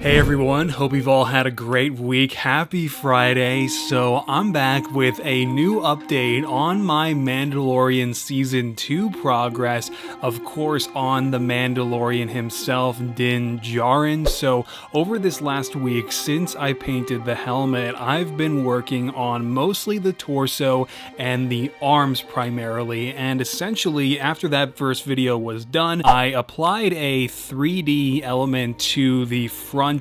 Hey everyone, hope you've all had a great week. Happy Friday. So I'm back with a new update on my Mandalorian Season 2 progress, of course on the Mandalorian himself, Din Djarin. So over this last week, since I painted the helmet, I've been working on mostly the torso and the arms primarily, and essentially after that first video was done, I applied a 3D element to the front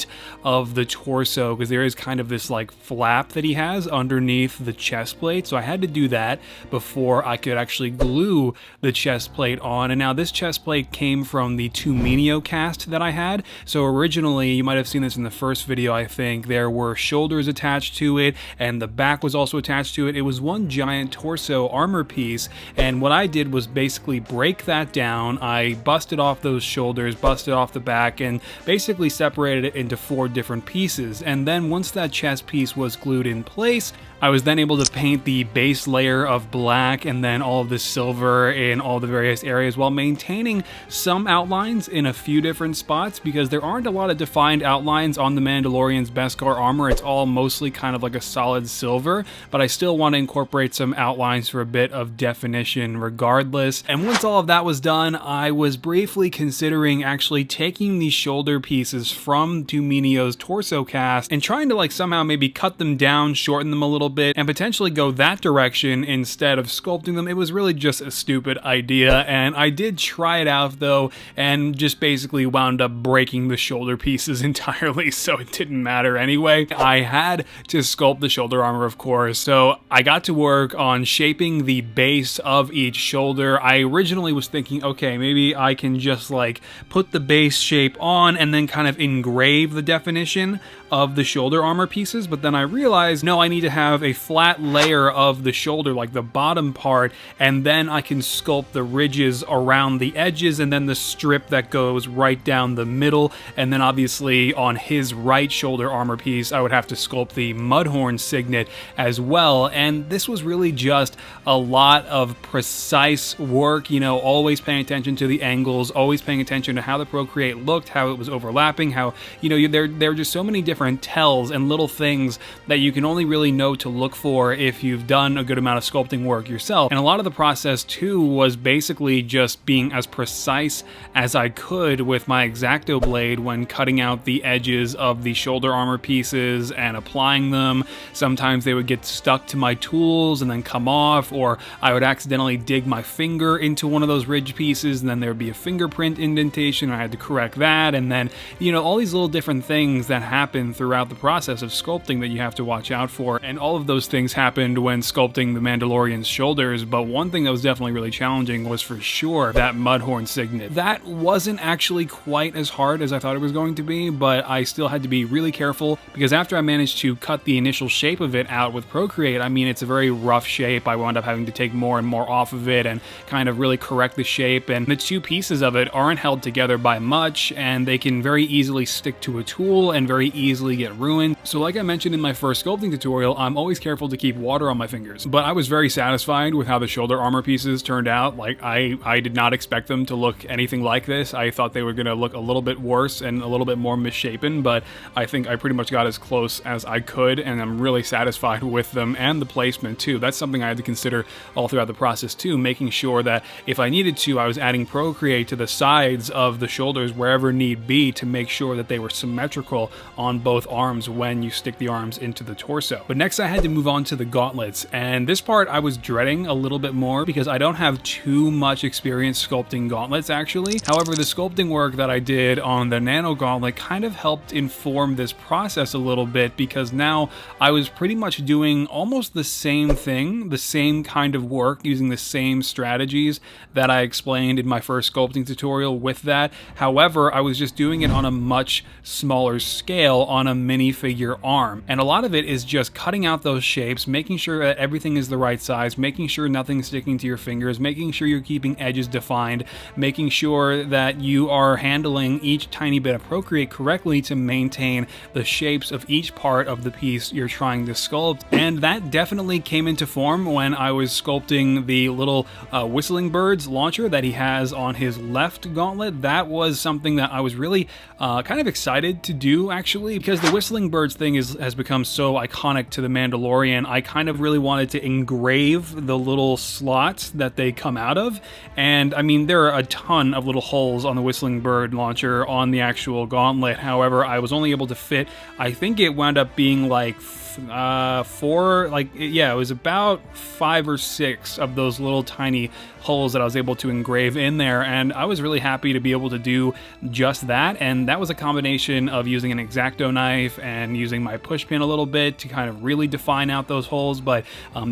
of the torso because there is kind of this like flap that he has underneath the chest plate, so I had to do that before I could actually glue the chest plate on. And now this chest plate came from the Tuminio cast that I had. So originally, you might have seen this in the first video, I think, there were shoulders attached to it and the back was also attached to it. It was one giant torso armor piece, and what I did was basically break that down. I busted off those shoulders, busted off the back, and basically separated it into 4 different pieces. And then once that chest piece was glued in place, I was then able to paint the base layer of black and then all of the silver in all the various areas while maintaining some outlines in a few different spots, because there aren't a lot of defined outlines on the Mandalorian's Beskar armor. It's all mostly kind of like a solid silver, but I still want to incorporate some outlines for a bit of definition regardless. And once all of that was done, I was briefly considering actually taking these shoulder pieces from Tuminio's torso cast and trying to like somehow maybe cut them down, shorten them a little bit, and potentially go that direction instead of sculpting them. It was really just a stupid idea, and I did try it out though, and just basically wound up breaking the shoulder pieces entirely, so it didn't matter anyway. I had to sculpt the shoulder armor, of course, so I got to work on shaping the base of each shoulder. I originally was thinking, okay, maybe I can just like put the base shape on and then kind of engrave the definition of the shoulder armor pieces, but then I realized, no, I need to have a flat layer of the shoulder, like the bottom part, and then I can sculpt the ridges around the edges and then the strip that goes right down the middle. And then obviously on his right shoulder armor piece, I would have to sculpt the Mudhorn signet as well. And this was really just a lot of precise work, you know, always paying attention to the angles, always paying attention to how the Procreate looked, how it was overlapping, how, you know, there are just so many different tells and little things that you can only really know to look for if you've done a good amount of sculpting work yourself. And a lot of the process too was basically just being as precise as I could with my X-Acto blade when cutting out the edges of the shoulder armor pieces and applying them. Sometimes they would get stuck to my tools and then come off, or I would accidentally dig my finger into one of those ridge pieces and then there would be a fingerprint indentation. I had to correct that, and then, you know, all these little different things that happen throughout the process of sculpting that you have to watch out for. And all of those things happened when sculpting the Mandalorian's shoulders, but one thing that was definitely really challenging was for sure that Mudhorn signet. That wasn't actually quite as hard as I thought it was going to be, but I still had to be really careful because after I managed to cut the initial shape of it out with Procreate, I mean, it's a very rough shape. I wound up having to take more and more off of it and kind of really correct the shape, and the two pieces of it aren't held together by much, and they can very easily stick to a tool and very easily get ruined. So like I mentioned in my first sculpting tutorial, I'm always careful to keep water on my fingers, but I was very satisfied with how the shoulder armor pieces turned out. Like I did not expect them to look anything like this. I thought they were going to look a little bit worse and a little bit more misshapen, but I think I pretty much got as close as I could, and I'm really satisfied with them and the placement too. That's something I had to consider all throughout the process too, making sure that if I needed to, I was adding Procreate to the sides of the shoulders wherever need be to make sure that they were symmetrical on both arms when you stick the arms into the torso. But next I had to move on to the gauntlets, and this part I was dreading a little bit more because I don't have too much experience sculpting gauntlets actually. However, the sculpting work that I did on the Nano Gauntlet kind of helped inform this process a little bit, because now I was pretty much doing almost the same thing, the same kind of work, using the same strategies that I explained in my first sculpting tutorial with that. However, I was just doing it on a much smaller scale on a minifigure arm, and a lot of it is just cutting out out those shapes, making sure that everything is the right size, making sure nothing's sticking to your fingers, making sure you're keeping edges defined, making sure that you are handling each tiny bit of Procreate correctly to maintain the shapes of each part of the piece you're trying to sculpt. And that definitely came into form when I was sculpting the little whistling birds launcher that he has on his left gauntlet. That was something that I was really kind of excited to do, actually, because the whistling birds thing has become so iconic to the Mandalorian. I kind of really wanted to engrave the little slots that they come out of, and I mean, there are a ton of little holes on the whistling bird launcher on the actual gauntlet. However, I was only able to fit, I think it wound up being like four, it was about 5 or 6 of those little tiny holes that I was able to engrave in there, and I was really happy to be able to do just that. And that was a combination of using an X-Acto knife and using my push pin a little bit to kind of really define out those holes, but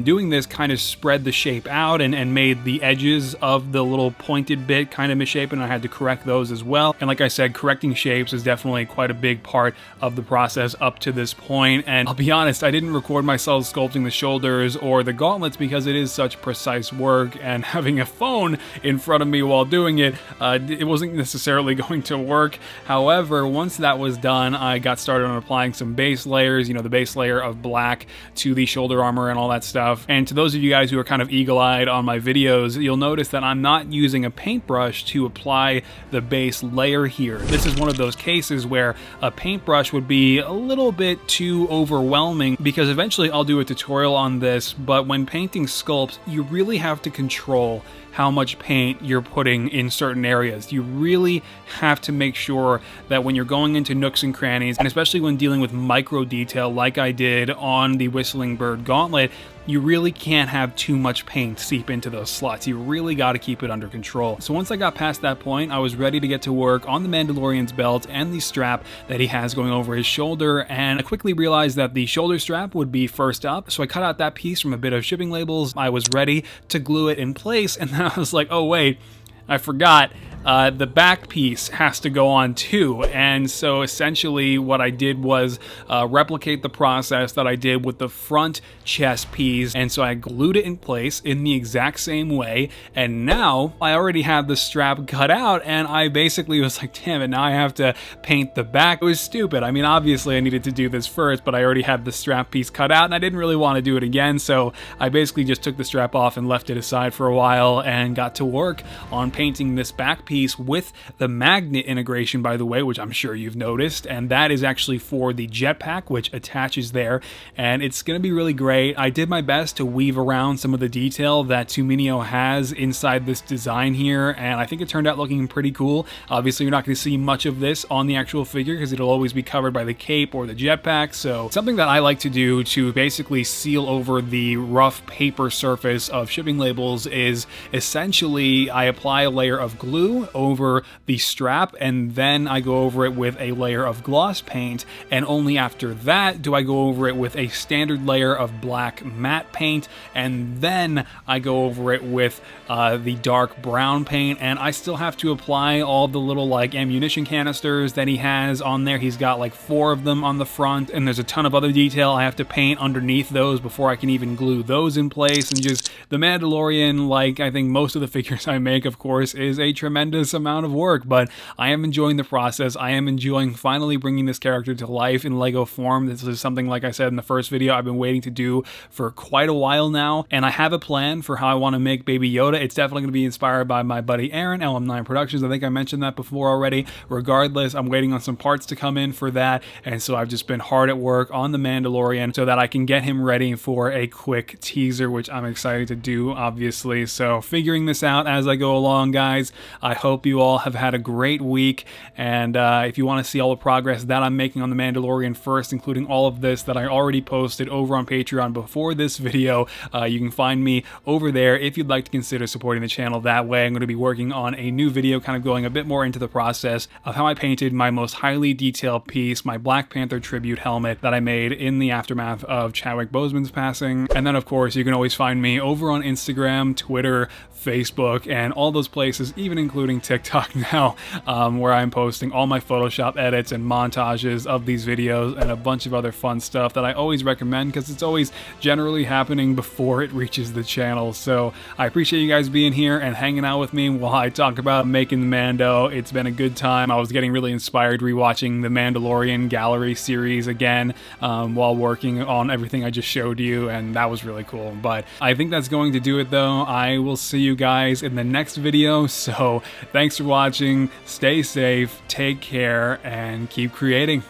doing this kind of spread the shape out and made the edges of the little pointed bit kind of misshapen. I had to correct those as well, and like I said, correcting shapes is definitely quite a big part of the process up to this point. And I'll be honest, I didn't record myself sculpting the shoulders or the gauntlets because it is such precise work, and having a phone in front of me while doing it, it wasn't necessarily going to work. However, once that was done, I got started on applying some base layers, the base layer of black to the shoulder armor and all that stuff. And to those of you guys who are kind of eagle-eyed on my videos, you'll notice that I'm not using a paintbrush to apply the base layer here. This is one of those cases where a paintbrush would be a little bit too overwhelming, because eventually I'll do a tutorial on this, but when painting sculpts, you really have to control how much paint you're putting in certain areas. You really have to make sure that when you're going into nooks and crannies, and especially when dealing with micro detail like I did on the Whistling Bird Gauntlet, you really can't have too much paint seep into those slots. You really got to keep it under control. So once I got past that point, I was ready to get to work on the Mandalorian's belt and the strap that he has going over his shoulder, and I quickly realized that the shoulder strap would be first up, so I cut out that piece from a bit of shipping labels. I was ready to glue it in place, and then I was like, oh wait, I forgot. The back piece has to go on too, and so essentially what I did was replicate the process that I did with the front chest piece, and so I glued it in place in the exact same way, and now I already had the strap cut out, and I basically was like, damn it, now I have to paint the back. It was stupid. I mean, obviously I needed to do this first, but I already had the strap piece cut out, and I didn't really want to do it again, so I basically just took the strap off and left it aside for a while and got to work on painting this back piece with the magnet integration, by the way, which I'm sure you've noticed, and that is actually for the jetpack, which attaches there, and it's going to be really great. I did my best to weave around some of the detail that Tuminio has inside this design here, and I think it turned out looking pretty cool. Obviously, you're not going to see much of this on the actual figure because it'll always be covered by the cape or the jetpack, so something that I like to do to basically seal over the rough paper surface of shipping labels is essentially I apply a layer of glue over the strap, and then I go over it with a layer of gloss paint, and only after that do I go over it with a standard layer of black matte paint, and then I go over it with the dark brown paint. And I still have to apply all the little like ammunition canisters that he has on there. He's got like 4 of them on the front, and there's a ton of other detail I have to paint underneath those before I can even glue those in place. And just the Mandalorian, like I think most of the figures I make, of course, is a tremendous amount of work, but I am enjoying the process. I am enjoying finally bringing this character to life in Lego form. This is something, like I said in the first video, I've been waiting to do for quite a while now, and I have a plan for how I want to make Baby Yoda. It's definitely going to be inspired by my buddy Aaron, LM9 Productions. I think I mentioned that before already. Regardless, I'm waiting on some parts to come in for that, and so I've just been hard at work on the Mandalorian so that I can get him ready for a quick teaser, which I'm excited to do, obviously. So figuring this out as I go along, guys. I hope you all have had a great week, and if you want to see all the progress that I'm making on the Mandalorian first, including all of this that I already posted over on Patreon before this video, you can find me over there if you'd like to consider supporting the channel that way. I'm going to be working on a new video kind of going a bit more into the process of how I painted my most highly detailed piece, my Black Panther tribute helmet that I made in the aftermath of Chadwick Boseman's passing. And then of course you can always find me over on Instagram, Twitter, Facebook, and all those most places, even including TikTok now, where I'm posting all my Photoshop edits and montages of these videos and a bunch of other fun stuff that I always recommend because it's always generally happening before it reaches the channel. So I appreciate you guys being here and hanging out with me while I talk about making the Mando. It's been a good time. I was getting really inspired rewatching the Mandalorian Gallery series again while working on everything I just showed you, and that was really cool. But I think that's going to do it though. I will see you guys in the next video, so thanks for watching, stay safe, take care, and keep creating.